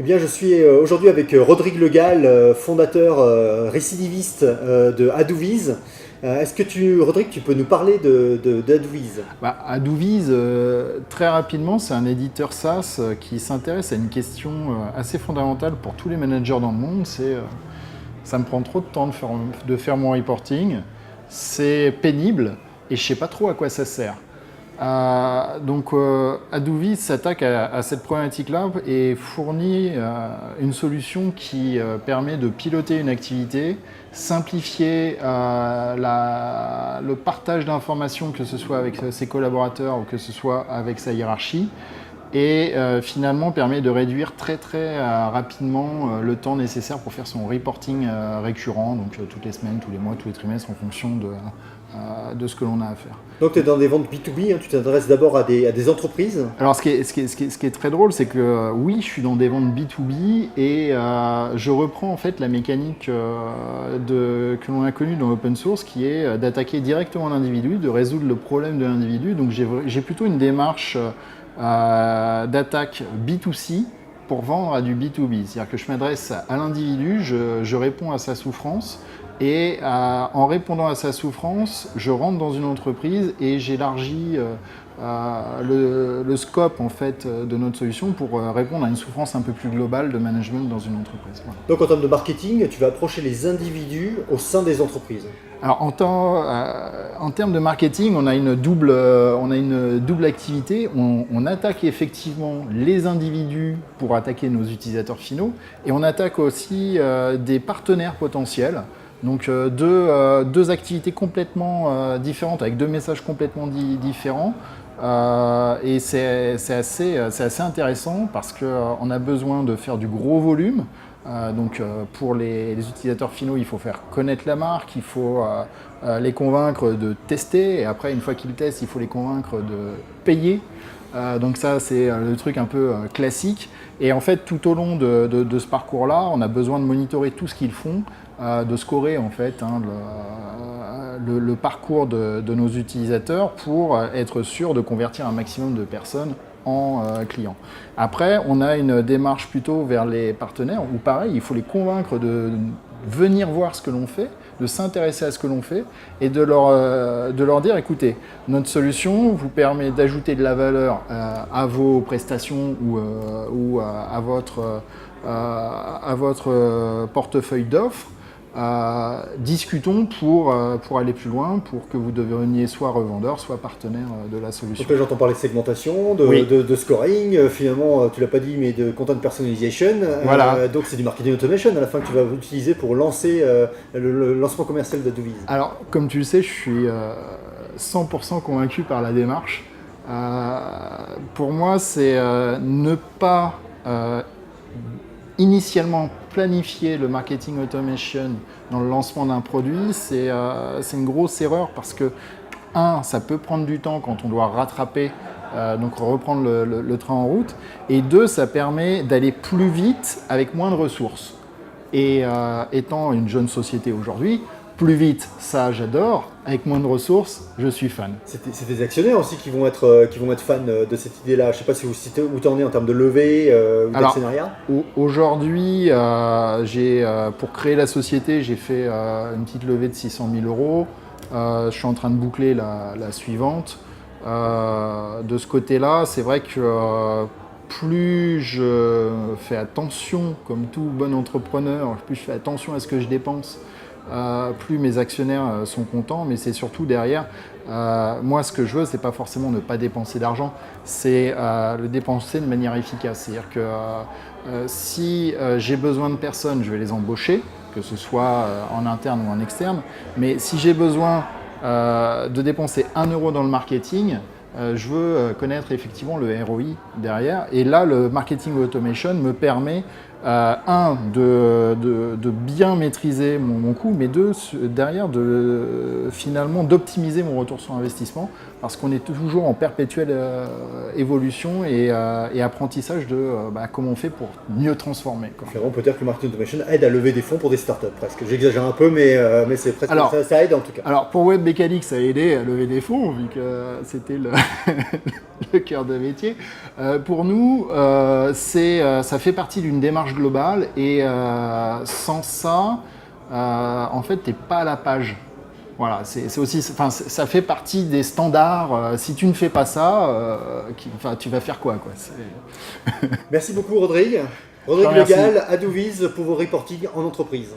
Eh bien, je suis aujourd'hui avec Rodrigue Legal, fondateur récidiviste de Adouviz. Est-ce que Rodrigue, tu peux nous parler d'Adouviz? Adouviz, très rapidement, c'est un éditeur SaaS qui s'intéresse à une question assez fondamentale pour tous les managers dans le monde. Ça me prend trop de temps de faire mon reporting, c'est pénible et je ne sais pas trop à quoi ça sert. Adouviz s'attaque à cette problématique-là et fournit une solution qui permet de piloter une activité, simplifier le partage d'informations, que ce soit avec ses collaborateurs ou que ce soit avec sa hiérarchie, et finalement permet de réduire très rapidement le temps nécessaire pour faire son reporting récurrent, donc toutes les semaines, tous les mois, tous les trimestres en fonction de ce que l'on a à faire. Donc tu es dans des ventes B2B, hein, tu t'adresses d'abord à des entreprises. Alors ce qui est très drôle, c'est que oui, je suis dans des ventes B2B et je reprends en fait la mécanique que l'on a connue dans l'open source, qui est d'attaquer directement l'individu, de résoudre le problème de l'individu. Donc j'ai plutôt une démarche d'attaque B2C pour vendre à du B2B. C'est-à-dire que je m'adresse à l'individu, je réponds à sa souffrance et en répondant à sa souffrance, je rentre dans une entreprise et j'élargis le scope en fait, de notre solution pour répondre à une souffrance un peu plus globale de management dans une entreprise. Voilà. Donc en termes de marketing, tu vas approcher les individus au sein des entreprises. Alors en termes de marketing, on a une double activité. On attaque effectivement les individus pour attaquer nos utilisateurs finaux et on attaque aussi des partenaires potentiels. Donc deux activités complètement différentes avec deux messages complètement différents. Et c'est assez intéressant parce qu'on a besoin de faire du gros volume. Pour les utilisateurs finaux, il faut faire connaître la marque, il faut les convaincre de tester, et après, une fois qu'ils testent, il faut les convaincre de payer. Donc ça, c'est le truc un peu classique. Et en fait, tout au long de ce parcours-là, on a besoin de monitorer tout ce qu'ils font, de scorer en fait le parcours de nos utilisateurs pour être sûr de convertir un maximum de personnes en clients. Après, on a une démarche plutôt vers les partenaires où pareil, il faut les convaincre de venir voir ce que l'on fait, de s'intéresser à ce que l'on fait et de leur dire, écoutez, notre solution vous permet d'ajouter de la valeur à vos prestations ou à votre portefeuille d'offres. Discutons pour aller plus loin, pour que vous deveniez soit revendeur, soit partenaire de la solution. Donc là, j'entends parler de segmentation, de scoring, finalement, tu l'as pas dit, mais de content personalization. Voilà. Donc c'est du marketing automation à la fin que tu vas utiliser pour lancer le lancement commercial d'Adouviz. Alors, comme tu le sais, je suis 100% convaincu par la démarche. Pour moi, c'est ne pas initialement planifier le marketing automation dans le lancement d'un produit, c'est une grosse erreur parce que, ça peut prendre du temps quand on doit rattraper, donc reprendre le train en route, et deux, ça permet d'aller plus vite avec moins de ressources. Et étant une jeune société aujourd'hui, plus vite, ça j'adore, avec moins de ressources, je suis fan. C'est des actionnaires aussi qui vont être fans de cette idée-là. Je ne sais pas où tu en es en termes de levée ou d'actionnariat. Aujourd'hui, pour créer la société, j'ai fait une petite levée de 600 000 euros. Je suis en train de boucler la suivante. De ce côté-là, c'est vrai que plus je fais attention, comme tout bon entrepreneur, plus je fais attention à ce que je dépense, plus mes actionnaires sont contents, mais c'est surtout derrière, moi ce que je veux, c'est pas forcément ne pas dépenser d'argent, c'est le dépenser de manière efficace. C'est-à-dire que si j'ai besoin de personnes, je vais les embaucher, que ce soit en interne ou en externe, mais si j'ai besoin de dépenser 1 euro dans le marketing, je veux connaître effectivement le ROI derrière. Et là, le marketing automation me permet De bien maîtriser mon coût, mais deux, derrière, finalement, d'optimiser mon retour sur investissement, parce qu'on est toujours en perpétuelle évolution et apprentissage de comment on fait pour mieux transformer, quoi. On peut dire que le marketing automation aide à lever des fonds pour des startups, presque. J'exagère un peu, mais c'est presque ça aide en tout cas. Alors pour Web Mécanique, ça a aidé à lever des fonds, vu que c'était le cœur de métier. Pour nous, ça fait partie d'une démarche globale et sans ça, en fait, t'es pas à la page. Voilà, c'est aussi, ça fait partie des standards. Si tu ne fais pas ça, tu vas faire quoi, Merci beaucoup, Rodrigue. Rodrigue Legal, Adouviz, pour vos reporting en entreprise.